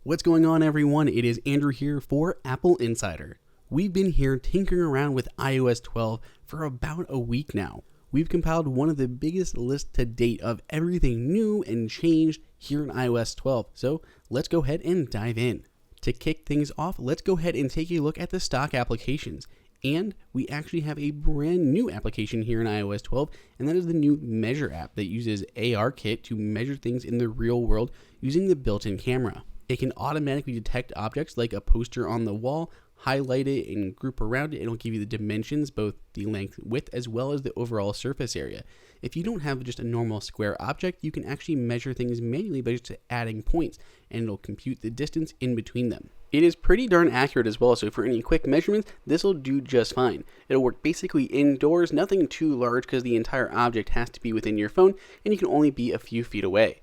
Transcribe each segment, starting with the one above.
What's going on, everyone? It is Andrew here for AppleInsider. We've been here tinkering around with iOS 12 for about a week now. We've compiled one of the biggest lists to date of everything new and changed here in iOS 12, so let's go ahead and dive in. To kick things off, let's go ahead and take a look at the stock applications. And we actually have a brand new application here in iOS 12, and that is the new Measure app that uses ARKit to measure things in the real world using the built-in camera. It can automatically detect objects like a poster on the wall, highlight it and group around it. It'll give you the dimensions, both the length, width, as well as the overall surface area. If you don't have just a normal square object, you can actually measure things manually by just adding points, and it'll compute the distance in between them. It is pretty darn accurate as well, so for any quick measurements, this will do just fine. It'll work basically indoors, nothing too large because the entire object has to be within your phone, and you can only be a few feet away.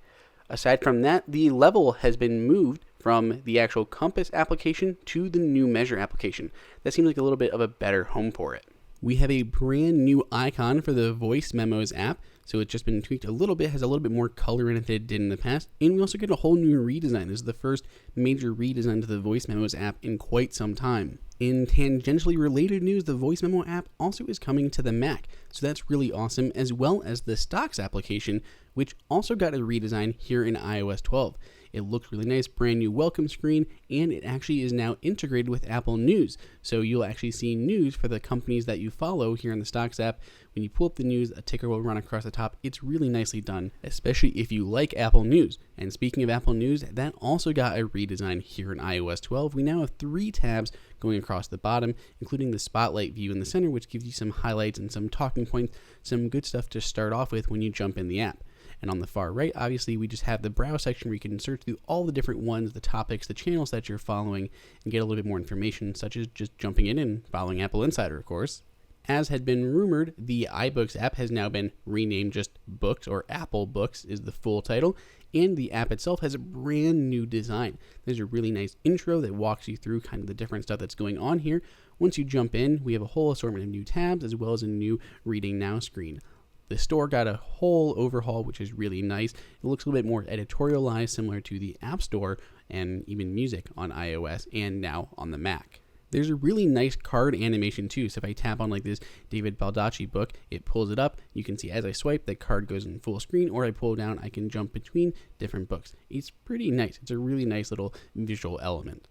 Aside from that, the level has been moved from the actual compass application to the new Measure application. That seems like a little bit of a better home for it. We have a brand new icon for the Voice Memos app, so it's just been tweaked a little bit, has a little bit more color in it than it did in the past, and we also get a whole new redesign. This is the first major redesign to the Voice Memos app in quite some time. In tangentially related news, the Voice Memo app also is coming to the Mac, so that's really awesome, as well as the Stocks application, which also got a redesign here in iOS 12. It looks really nice, brand new welcome screen, and it actually is now integrated with Apple News. So you'll actually see news for the companies that you follow here in the Stocks app. When you pull up the news, a ticker will run across the top. It's really nicely done, especially if you like Apple News. And speaking of Apple News, that also got a redesign here in iOS 12. We now have 3 tabs going across the bottom, including the spotlight view in the center, which gives you some highlights and some talking points, some good stuff to start off with when you jump in the app. And on the far right, obviously, we just have the browse section where you can search through all the different ones, the topics, the channels that you're following, and get a little bit more information, such as just jumping in and following AppleInsider, of course. As had been rumored, the iBooks app has now been renamed just Books, or Apple Books is the full title, and the app itself has a brand new design. There's a really nice intro that walks you through kind of the different stuff that's going on here. Once you jump in, we have a whole assortment of new tabs, as well as a new Reading Now screen. The store got a whole overhaul, which is really nice. It looks a little bit more editorialized, similar to the App Store and even music on iOS and now on the Mac. There's a really nice card animation too. So if I tap on like this David Baldacci book, it pulls it up. You can see as I swipe, the card goes in full screen, or I pull down, I can jump between different books. It's pretty nice. It's a really nice little visual element.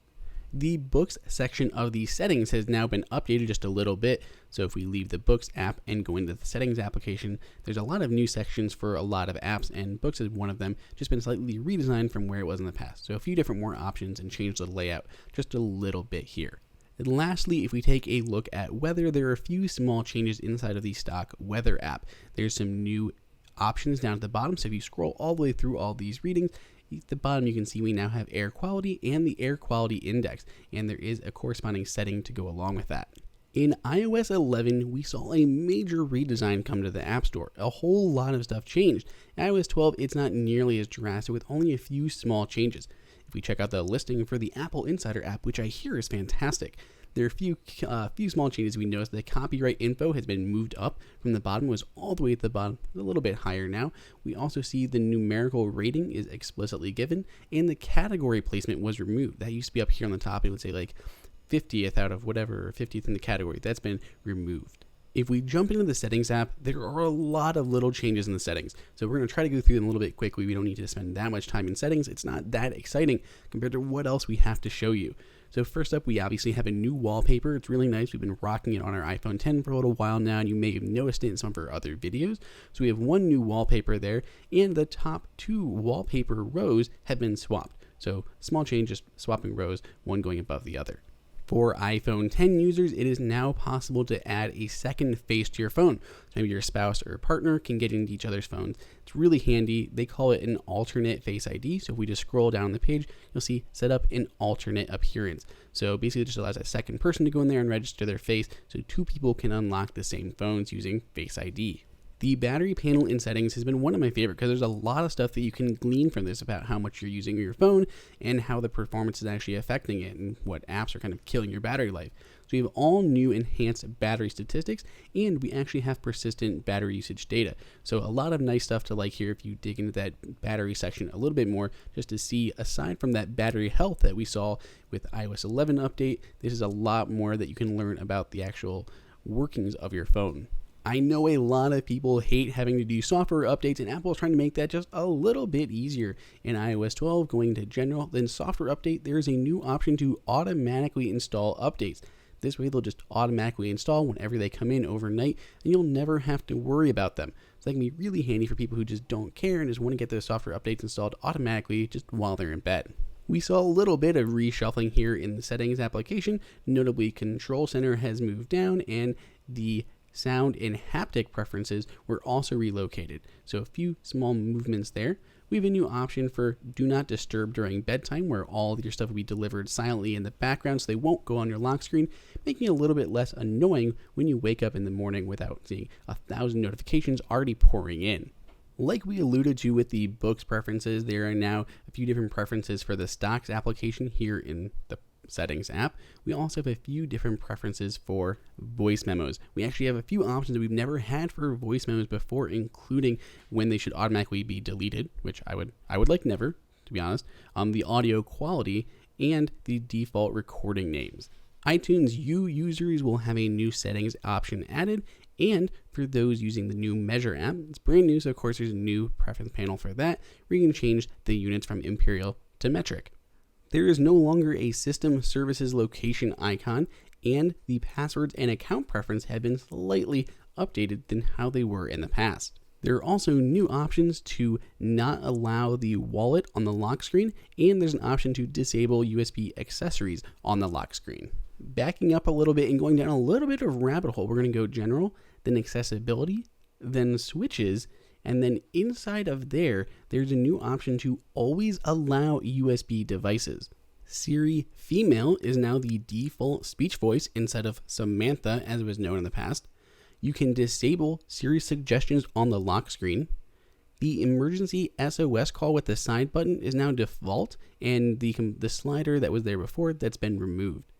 The Books section of the settings has now been updated just a little bit. So if we leave the Books app and go into the Settings application, there's a lot of new sections for a lot of apps, and Books is one of them, just been slightly redesigned from where it was in the past. So a few different more options and changed the layout just a little bit here. And lastly, if we take a look at weather, there are a few small changes inside of the stock Weather app. There's some new options down at the bottom. So if you scroll all the way through all these readings, at the bottom you can see we now have air quality and the air quality index, and there is a corresponding setting to go along with that. In iOS 11, we saw a major redesign come to the App Store. A whole lot of stuff changed. In iOS 12, it's not nearly as drastic, with only a few small changes. If we check out the listing for the AppleInsider app, which I hear is fantastic, there are a few small changes. We noticed the copyright info has been moved up from the bottom, was all the way at the bottom, a little bit higher now. We also see the numerical rating is explicitly given, and the category placement was removed. That used to be up here on the top. It would say like 50th out of whatever, 50th in the category. That's been removed. If we jump into the Settings app, there are a lot of little changes in the settings. So we're going to try to go through them a little bit quickly. We don't need to spend that much time in settings. It's not that exciting compared to what else we have to show you. So first up, we obviously have a new wallpaper. It's really nice. We've been rocking it on our iPhone 10 for a little while now, and you may have noticed it in some of our other videos. So we have one new wallpaper there, and the top 2 wallpaper rows have been swapped. So small change, just swapping rows, one going above the other. For iPhone 10 users, it is now possible to add a second face to your phone. So maybe your spouse or partner can get into each other's phones. It's really handy. They call it an alternate Face ID. So if we just scroll down the page, you'll see set up an alternate appearance. So basically it just allows a second person to go in there and register their face, so 2 people can unlock the same phones using Face ID. The battery panel in settings has been one of my favorite because there's a lot of stuff that you can glean from this about how much you're using your phone and how the performance is actually affecting it and what apps are kind of killing your battery life. So we have all new enhanced battery statistics, and we actually have persistent battery usage data. So a lot of nice stuff to like here if you dig into that battery section a little bit more, just to see, aside from that battery health that we saw with iOS 11 update, this is a lot more that you can learn about the actual workings of your phone. I know a lot of people hate having to do software updates, and Apple is trying to make that just a little bit easier. In iOS 12, going to general, then software update, there's a new option to automatically install updates. This way they'll just automatically install whenever they come in overnight, and you'll never have to worry about them. So that can be really handy for people who just don't care and just want to get those software updates installed automatically just while they're in bed. We saw a little bit of reshuffling here in the settings application. Notably, Control Center has moved down, and the sound and haptic preferences were also relocated. So a few small movements there. We have a new option for do not disturb during bedtime, where all of your stuff will be delivered silently in the background so they won't go on your lock screen, making it a little bit less annoying when you wake up in the morning without seeing 1,000 notifications already pouring in. Like we alluded to with the books preferences, there are now a few different preferences for the stocks application here in the settings app. We also have a few different preferences for voice memos. We actually have a few options that we've never had for voice memos before, including when they should automatically be deleted, which I would like never, to be honest, the audio quality, and the default recording names. iTunes U users will have a new settings option added, and for those using the new Measure app, it's brand new, so of course there's a new preference panel for that, where you can change the units from imperial to metric. There is no longer a system services location icon, and the passwords and account preference have been slightly updated than how they were in the past. There are also new options to not allow the wallet on the lock screen, and there's an option to disable USB accessories on the lock screen. Backing up a little bit and going down a little bit of rabbit hole, we're going to go general, then accessibility, then switches, and then inside of there's a new option to always allow USB devices. Siri female is now the default speech voice instead of Samantha as it was known in the past. You can disable Siri suggestions on the lock screen. The emergency SOS call with the side button is now default, and the slider that was there before, that's been removed.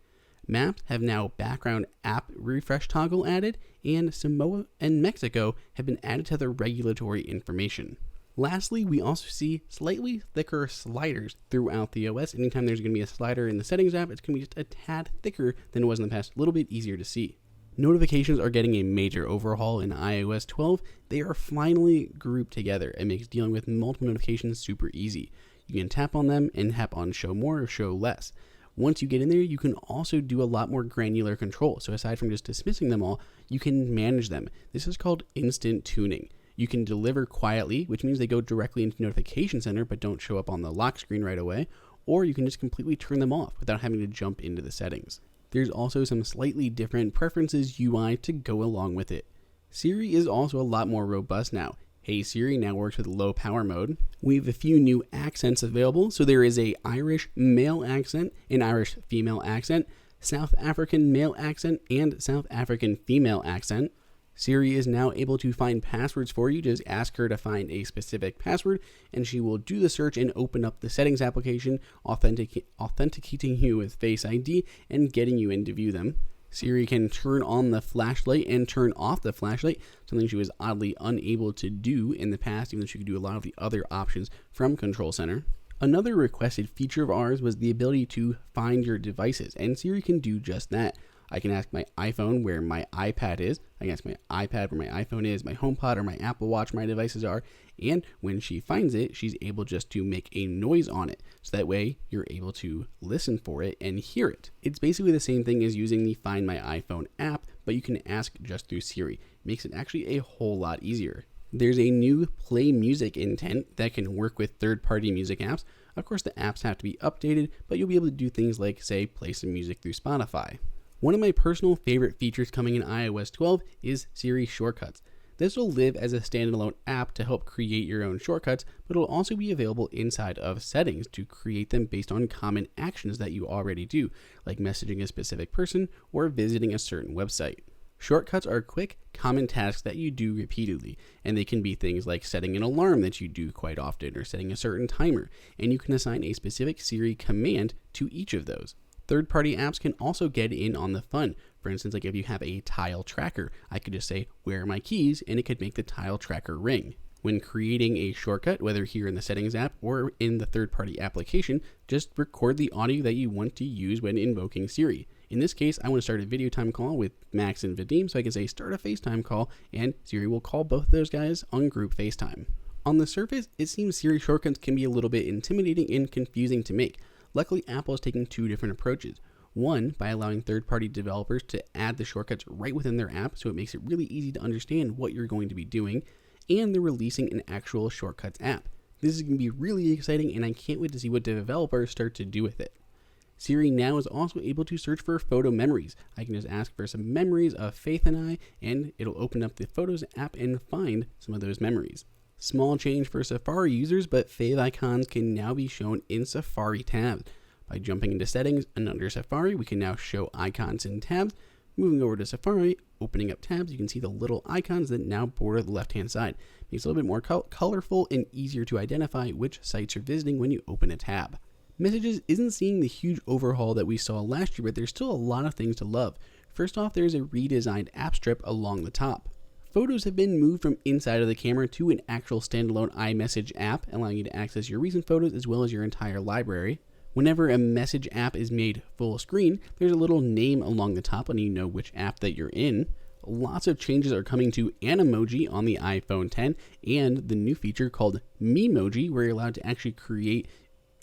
Maps have now background app refresh toggle added, and Samoa and Mexico have been added to the regulatory information. Lastly, we also see slightly thicker sliders throughout the OS. Anytime there's going to be a slider in the settings app, it's going to be just a tad thicker than it was in the past, a little bit easier to see. Notifications are getting a major overhaul in iOS 12. They are finally grouped together. It makes dealing with multiple notifications super easy. You can tap on them and tap on show more or show less. Once you get in there, you can also do a lot more granular control. So aside from just dismissing them all, you can manage them. This is called instant tuning. You can deliver quietly, which means they go directly into Notification Center but don't show up on the lock screen right away, or you can just completely turn them off without having to jump into the settings. There's also some slightly different preferences UI to go along with it. Siri is also a lot more robust now. Hey Siri now works with low power mode. We have a few new accents available. So there is a Irish male accent, an Irish female accent, South African male accent, and South African female accent. Siri is now able to find passwords for you. Just ask her to find a specific password, and she will do the search and open up the settings application, authenticating you with Face ID and getting you in to view them. Siri can turn on the flashlight and turn off the flashlight, something she was oddly unable to do in the past, even though she could do a lot of the other options from Control Center. Another requested feature of ours was the ability to find your devices, and Siri can do just that. I can ask my iPhone where my iPad is, I can ask my iPad where my iPhone is, my HomePod or my Apple Watch where my devices are, and when she finds it, she's able just to make a noise on it. So that way, you're able to listen for it and hear it. It's basically the same thing as using the Find My iPhone app, but you can ask just through Siri. It makes it actually a whole lot easier. There's a new Play Music intent that can work with third-party music apps. Of course, the apps have to be updated, but you'll be able to do things like, say, play some music through Spotify. One of my personal favorite features coming in iOS 12 is Siri Shortcuts. This will live as a standalone app to help create your own shortcuts, but it will also be available inside of settings to create them based on common actions that you already do, like messaging a specific person or visiting a certain website. Shortcuts are quick, common tasks that you do repeatedly, and they can be things like setting an alarm that you do quite often or setting a certain timer, and you can assign a specific Siri command to each of those. Third-party apps can also get in on the fun. For instance, like if you have a tile tracker, I could just say, where are my keys? And it could make the tile tracker ring. When creating a shortcut, whether here in the settings app or in the third-party application, just record the audio that you want to use when invoking Siri. In this case, I want to start a video time call with Max and Vadim, so I can say start a FaceTime call, and Siri will call both of those guys on group FaceTime. On the surface, it seems Siri shortcuts can be a little bit intimidating and confusing to make. Luckily, Apple is taking two different approaches. One, by allowing third-party developers to add the shortcuts right within their app, so it makes it really easy to understand what you're going to be doing, and they're releasing an actual shortcuts app. This is going to be really exciting, and I can't wait to see what developers start to do with it. Siri now is also able to search for photo memories. I can just ask for some memories of Faith and I, and it'll open up the Photos app and find some of those memories. Small change for Safari users, but Fave icons can now be shown in Safari tabs. By jumping into settings and under Safari, we can now show icons in tabs. Moving over to Safari, opening up tabs, you can see the little icons that now border the left-hand side. Makes it a little bit more colorful and easier to identify which sites you're visiting when you open a tab. Messages isn't seeing the huge overhaul that we saw last year, but there's still a lot of things to love. First off, there's a redesigned app strip along the top. Photos have been moved from inside of the camera to an actual standalone iMessage app, allowing you to access your recent photos as well as your entire library. Whenever a message app is made full screen, there's a little name along the top letting you know which app that you're in. Lots of changes are coming to Memoji on the iPhone X and the new feature called Memoji, where you're allowed to actually create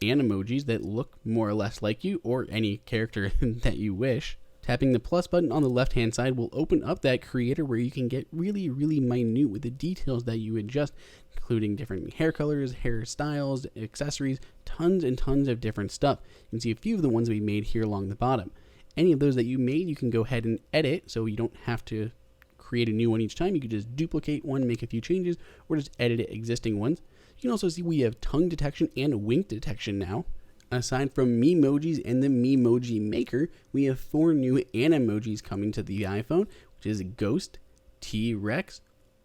emojis that look more or less like you or any character that you wish. Tapping the plus button on the left-hand side will open up that creator where you can get really minute with the details that you adjust, including different hair colors, hairstyles, accessories, tons and tons of different stuff. You can see a few of the ones we made here along the bottom. Any of those that you made, you can go ahead and edit, so you don't have to create a new one each time. You can just duplicate one, make a few changes, or just edit existing ones. You can also see we have tongue detection and wink detection now. Aside from Memojis and the Memoji Maker, we have 4 new animojis coming to the iPhone, which is Ghost, T-Rex,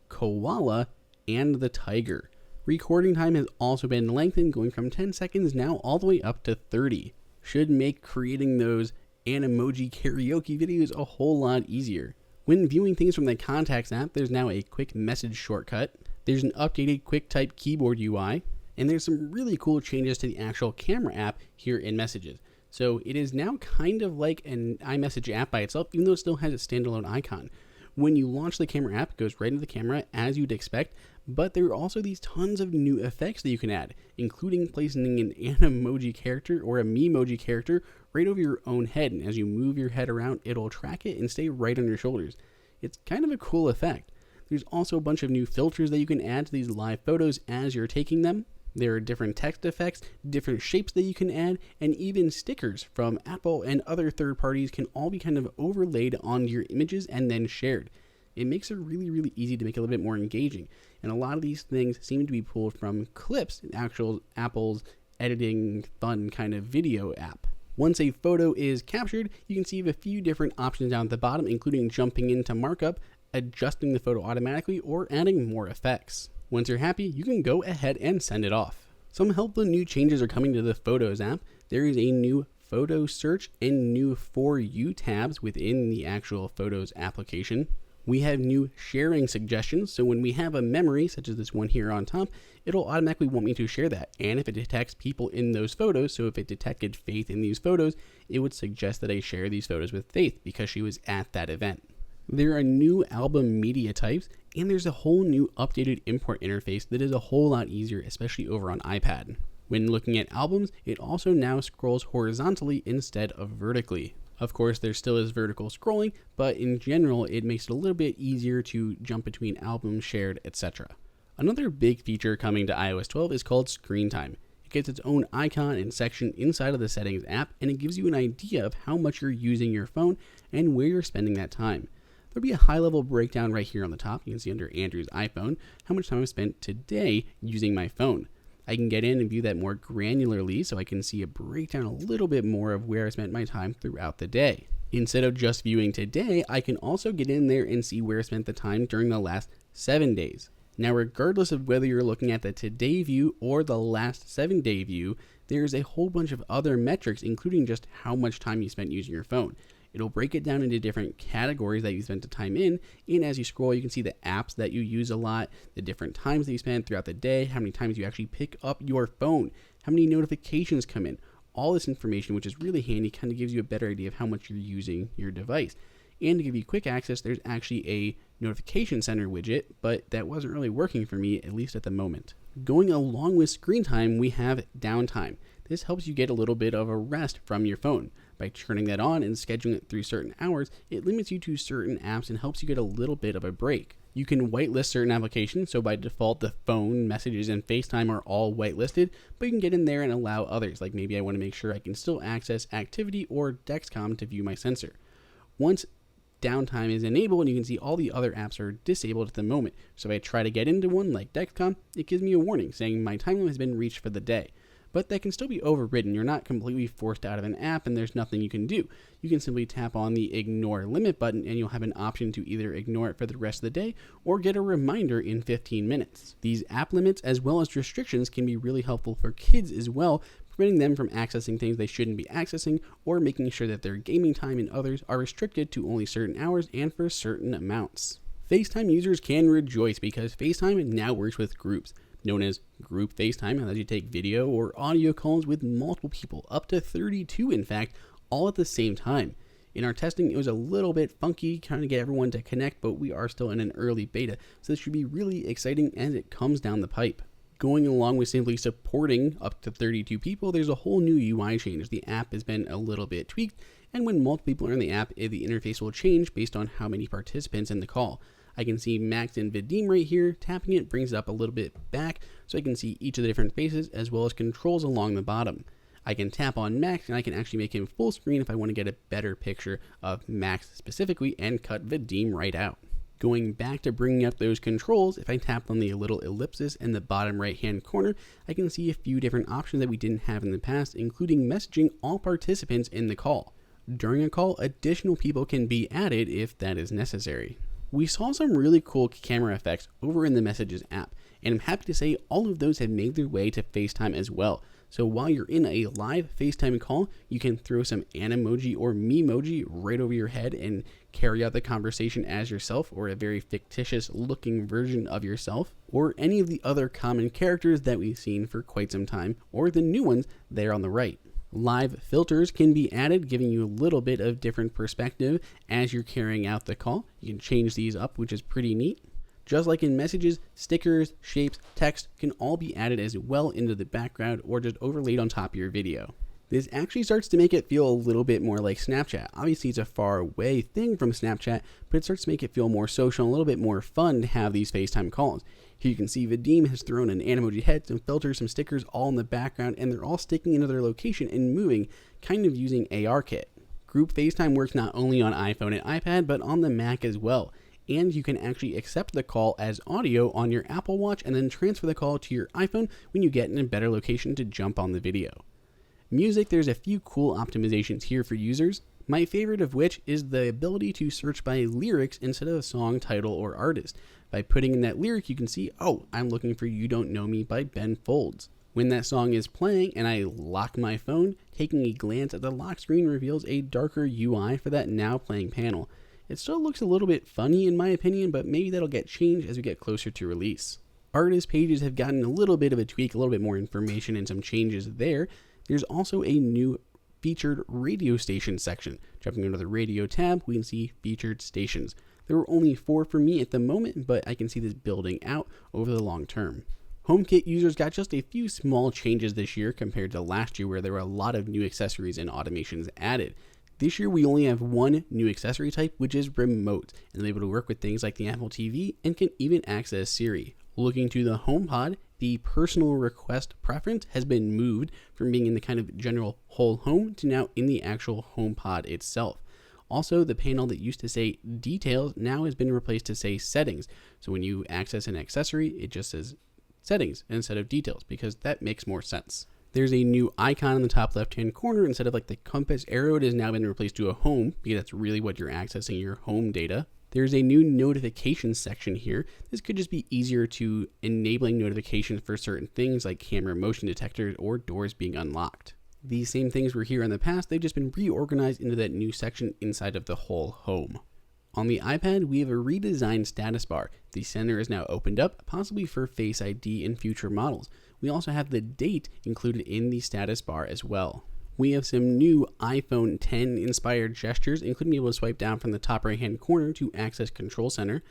Koala, and the Tiger. Recording time has also been lengthened, going from 10 seconds now all the way up to 30. Should make creating those Animoji karaoke videos a whole lot easier. When viewing things from the Contacts app, there's now a quick message shortcut. There's an updated QuickType keyboard UI. And there's some really cool changes to the actual camera app here in Messages. So it is now kind of like an iMessage app by itself, even though it still has a standalone icon. When you launch the camera app, it goes right into the camera as you'd expect, but there are also these tons of new effects that you can add, including placing an Animoji character or a Memoji character right over your own head, and as you move your head around, it'll track it and stay right on your shoulders. It's kind of a cool effect. There's also a bunch of new filters that you can add to these live photos as you're taking them. There are different text effects, different shapes that you can add, and even stickers from Apple and other third parties can all be kind of overlaid on your images and then shared. It makes it really easy to make it a little bit more engaging. And a lot of these things seem to be pulled from clips, actual Apple's editing fun kind of video app. Once a photo is captured, you can see a few different options down at the bottom, including jumping into markup, adjusting the photo automatically, or adding more effects. Once you're happy, you can go ahead and send it off. Some helpful new changes are coming to the Photos app. There is a new photo search and new For You tabs within the actual Photos application. We have new sharing suggestions, so when we have a memory, such as this one here on top, it'll automatically want me to share that. And if it detects people in those photos, so if it detected Faith in these photos, it would suggest that I share these photos with Faith because she was at that event. There are new album media types, and there's a whole new updated import interface that is a whole lot easier, especially over on iPad. When looking at albums, it also now scrolls horizontally instead of vertically. Of course, there still is vertical scrolling, but in general, it makes it a little bit easier to jump between albums, shared, etc. Another big feature coming to iOS 12 is called Screen Time. It gets its own icon and section inside of the Settings app, and it gives you an idea of how much you're using your phone and where you're spending that time. There'll be a high-level breakdown right here on the top. You can see under Andrew's iPhone how much time I've spent today using my phone. I can get in and view that more granularly so I can see a breakdown a little bit more of where I spent my time throughout the day. Instead of just viewing today, I can also get in there and see where I spent the time during the last 7 days. Now, regardless of whether you're looking at the today view or the last 7-day view, There's a whole bunch of other metrics, including just how much time you spent using your phone. It'll break it down into different categories that you spent the time in, and as you scroll, you can see the apps that you use a lot, the different times that you spend throughout the day, how many times you actually pick up your phone, how many notifications come in. All this information, which is really handy, kind of gives you a better idea of how much you're using your device. And to give you quick access, there's actually a notification center widget, but that wasn't really working for me, at least at the moment. Going along with screen time, we have downtime. This helps you get a little bit of a rest from your phone. By turning that on and scheduling it through certain hours, it limits you to certain apps and helps you get a little bit of a break. You can whitelist certain applications, so by default the phone, messages, and FaceTime are all whitelisted, but you can get in there and allow others, like maybe I want to make sure I can still access Activity or Dexcom to view my sensor. Once downtime is enabled, and you can see all the other apps are disabled at the moment. So if I try to get into one like Dexcom, it gives me a warning saying my time limit has been reached for the day. But that can still be overridden. You're not completely forced out of an app and there's nothing you can do. You can simply tap on the ignore limit button and you'll have an option to either ignore it for the rest of the day or get a reminder in 15 minutes. These app limits as well as restrictions can be really helpful for kids as well, preventing them from accessing things they shouldn't be accessing or making sure that their gaming time and others are restricted to only certain hours and for certain amounts. FaceTime users can rejoice because FaceTime now works with groups, known as group FaceTime, allows you to take video or audio calls with multiple people, up to 32 in fact, all at the same time. In our testing, it was a little bit funky trying to get everyone to connect, but we are still in an early beta, so this should be really exciting as it comes down the pipe. Going along with simply supporting up to 32 people, there's a whole new UI change. The app has been a little bit tweaked, and when multiple people are in the app, the interface will change based on how many participants in the call. I can see Max and Vadim right here. Tapping it brings it up a little bit back so I can see each of the different faces as well as controls along the bottom. I can tap on Max and I can actually make him full screen if I want to get a better picture of Max specifically and cut Vadim right out. Going back to bringing up those controls, if I tap on the little ellipsis in the bottom right hand corner, I can see a few different options that we didn't have in the past, including messaging all participants in the call. During a call, additional people can be added if that is necessary. We saw some really cool camera effects over in the Messages app, and I'm happy to say all of those have made their way to FaceTime as well. So while you're in a live FaceTime call, you can throw some Animoji or Memoji right over your head and carry out the conversation as yourself, or a very fictitious looking version of yourself, or any of the other common characters that we've seen for quite some time, or the new ones there on the right. Live filters can be added, giving you a little bit of different perspective as you're carrying out the call. You can change these up, which is pretty neat. Just like in messages, stickers, shapes, text can all be added as well into the background or just overlaid on top of your video. This actually starts to make it feel a little bit more like Snapchat. Obviously, it's a far away thing from Snapchat, but it starts to make it feel more social and a little bit more fun to have these FaceTime calls. Here you can see Vadim has thrown an Animoji head, some filters, some stickers all in the background, and they're all sticking into their location and moving, kind of using ARKit. Group FaceTime works not only on iPhone and iPad, but on the Mac as well. And you can actually accept the call as audio on your Apple Watch and then transfer the call to your iPhone when you get in a better location to jump on the video. Music, there's a few cool optimizations here for users. My favorite of which is the ability to search by lyrics instead of a song title or artist. By putting in that lyric, you can see, oh, I'm looking for You Don't Know Me by Ben Folds. When that song is playing and I lock my phone, taking a glance at the lock screen reveals a darker UI for that now playing panel. It still looks a little bit funny in my opinion, but maybe that'll get changed as we get closer to release. Artist pages have gotten a little bit of a tweak, a little bit more information and some changes there. There's also a new featured radio station section. Jumping into the radio tab, we can see featured stations. There were only 4 for me at the moment, but I can see this building out over the long term. HomeKit users got just a few small changes this year compared to last year where there were a lot of new accessories and automations added. This year we only have one new accessory type, which is remote, and they're able to work with things like the Apple TV and can even access Siri. Looking to the HomePod, the personal request preference has been moved from being in the kind of general whole home to now in the actual HomePod itself. Also, the panel that used to say details now has been replaced to say settings. So when you access an accessory, it just says settings instead of details because that makes more sense. There's a new icon in the top left-hand corner. Instead of like the compass arrow, it has now been replaced to a home because that's really what you're accessing your home data. There's a new notifications section here. This could just be easier to enabling notifications for certain things like camera motion detectors or doors being unlocked. These same things were here in the past, they've just been reorganized into that new section inside of the whole home. On the iPad, we have a redesigned status bar. The center is now opened up, possibly for Face ID in future models. We also have the date included in the status bar as well. We have some new iPhone 10 inspired gestures, including being able to swipe down from the top right hand corner to access Control Center.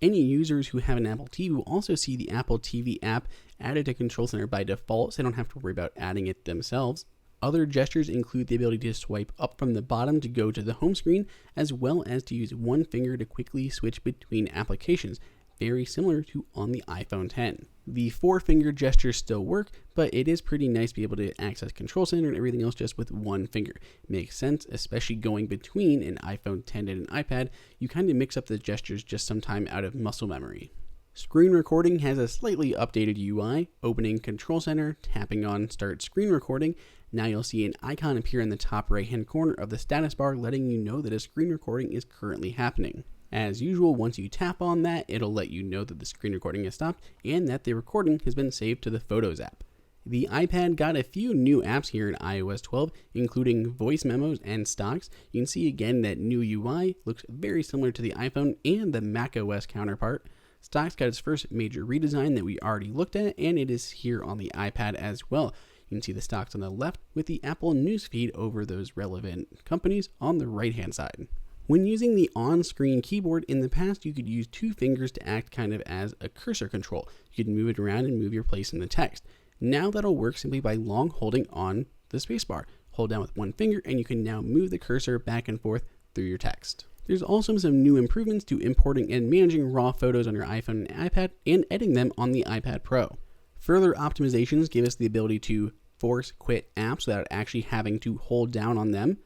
Any users who have an Apple TV will also see the Apple TV app added to Control Center by default, so they don't have to worry about adding it themselves. Other gestures include the ability to swipe up from the bottom to go to the home screen, as well as to use one finger to quickly switch between applications, very similar to on the iPhone 10. The 4-finger gestures still work, but it is pretty nice to be able to access Control Center and everything else just with one finger. Makes sense, especially going between an iPhone 10 and an iPad. You kind of mix up the gestures just sometime out of muscle memory. Screen recording has a slightly updated UI. Opening Control Center, tapping on Start Screen Recording. Now you'll see an icon appear in the top right hand corner of the status bar letting you know that a screen recording is currently happening. As usual, once you tap on that, it'll let you know that the screen recording has stopped and that the recording has been saved to the Photos app. The iPad got a few new apps here in iOS 12, including voice memos and stocks. You can see again that new UI looks very similar to the iPhone and the macOS counterpart. Stocks got its first major redesign that we already looked at, and it is here on the iPad as well. You can see the stocks on the left with the Apple newsfeed over those relevant companies on the right-hand side. When using the on-screen keyboard in the past, you could use 2 fingers to act kind of as a cursor control. You could move it around and move your place in the text. Now that'll work simply by long holding on the spacebar. Hold down with 1 finger and you can now move the cursor back and forth through your text. There's also some new improvements to importing and managing raw photos on your iPhone and iPad and editing them on the iPad Pro. Further optimizations give us the ability to force quit apps without actually having to hold down on them.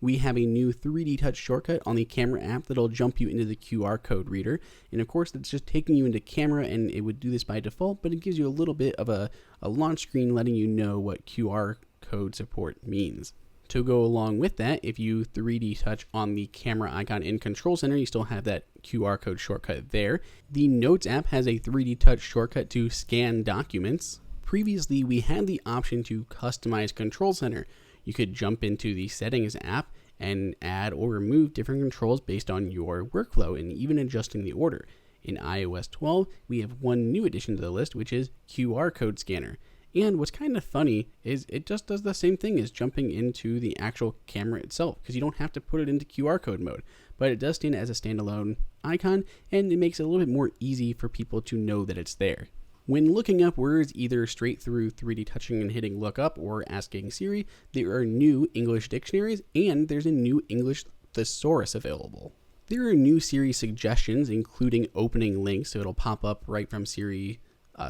We have a new 3D touch shortcut on the camera app that'll jump you into the QR code reader. And of course, it's just taking you into camera, and it would do this by default, but it gives you a little bit of a launch screen letting you know what QR code support means. To go along with that, if you 3D touch on the camera icon in Control Center, you still have that QR code shortcut there. The Notes app has a 3D touch shortcut to scan documents. Previously, we had the option to customize Control Center. You could jump into the Settings app and add or remove different controls based on your workflow and even adjusting the order. In iOS 12, we have one new addition to the list, which is QR code scanner. And what's kind of funny is it just does the same thing as jumping into the actual camera itself, because you don't have to put it into QR code mode, but it does stand as a standalone icon, and it makes it a little bit more easy for people to know that it's there. When looking up words either straight through 3D touching and hitting look up or asking Siri, there are new English dictionaries and there's a new English thesaurus available. There are new Siri suggestions, including opening links, so it'll pop up right from Siri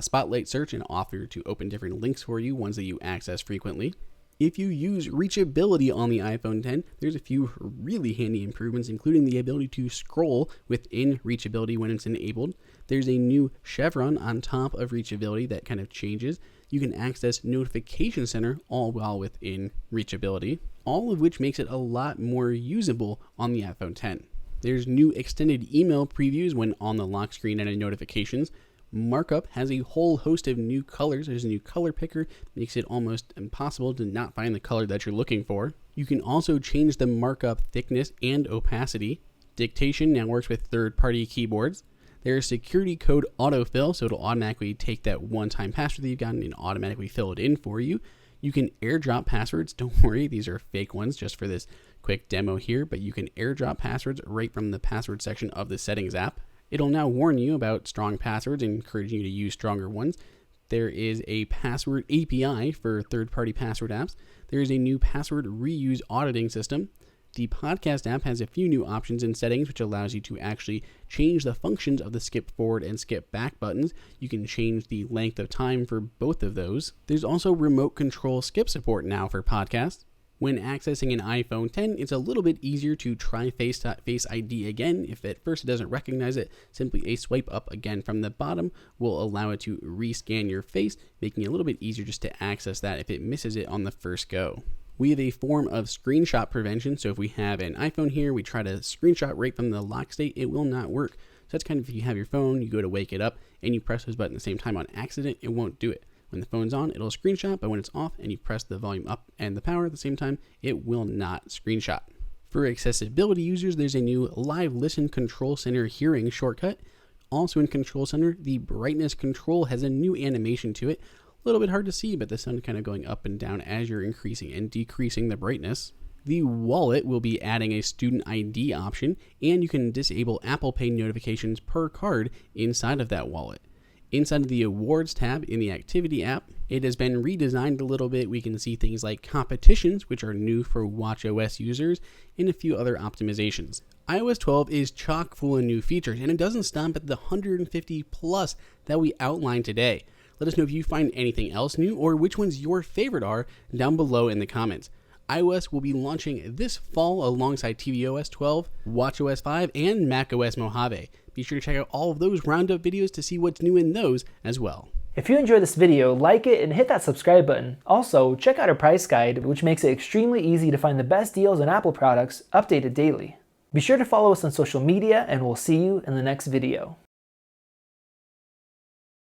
Spotlight search and offer to open different links for you, ones that you access frequently. If you use reachability on the iPhone 10, there's a few really handy improvements, including the ability to scroll within reachability when it's enabled. There's a new chevron on top of reachability that kind of changes. You can access Notification Center all while within reachability, all of which makes it a lot more usable on the iPhone 10. There's new extended email previews when on the lock screen and in notifications. Markup has a whole host of new colors. There's a new color picker, makes it almost impossible to not find the color that you're looking for. You can also change the markup thickness and opacity. Dictation now works with third-party keyboards. There's security code autofill, so it'll automatically take that one-time password that you've gotten and automatically fill it in for you. You can airdrop passwords. Don't worry, these are fake ones just for this quick demo here, but you can airdrop passwords right from the password section of the Settings app. It'll now warn you about strong passwords and encourage you to use stronger ones. There is a password API for third-party password apps. There is a new password reuse auditing system. The podcast app has a few new options in settings, which allows you to actually change the functions of the skip forward and skip back buttons. You can change the length of time for both of those. There's also remote control skip support now for podcasts. When accessing an iPhone 10, it's a little bit easier to try Face ID again. If at first it doesn't recognize it, simply a swipe up again from the bottom will allow it to rescan your face, making it a little bit easier just to access that if it misses it on the first go. We have a form of screenshot prevention. So if we have an iPhone here, we try to screenshot right from the lock state, it will not work. So that's kind of if you have your phone, you go to wake it up and you press those buttons at the same time on accident, it won't do it. When the phone's on, it'll screenshot, but when it's off and you press the volume up and the power at the same time, it will not screenshot. For accessibility users, there's a new Live Listen Control Center hearing shortcut. Also in Control Center, the brightness control has a new animation to it. A little bit hard to see, but the sun kind of going up and down as you're increasing and decreasing the brightness. The wallet will be adding a student ID option, and you can disable Apple Pay notifications per card inside of that wallet. Inside of the Awards tab in the Activity app, it has been redesigned a little bit. We can see things like competitions, which are new for watchOS users, and a few other optimizations. iOS 12 is chock full of new features, and it doesn't stop at the 150 plus that we outlined today. Let us know if you find anything else new or which ones your favorite are down below in the comments. iOS will be launching this fall alongside tvOS 12, watchOS 5, and macOS Mojave. Be sure to check out all of those roundup videos to see what's new in those as well. If you enjoyed this video, like it and hit that subscribe button. Also, check out our price guide, which makes it extremely easy to find the best deals on Apple products updated daily. Be sure to follow us on social media, and we'll see you in the next video.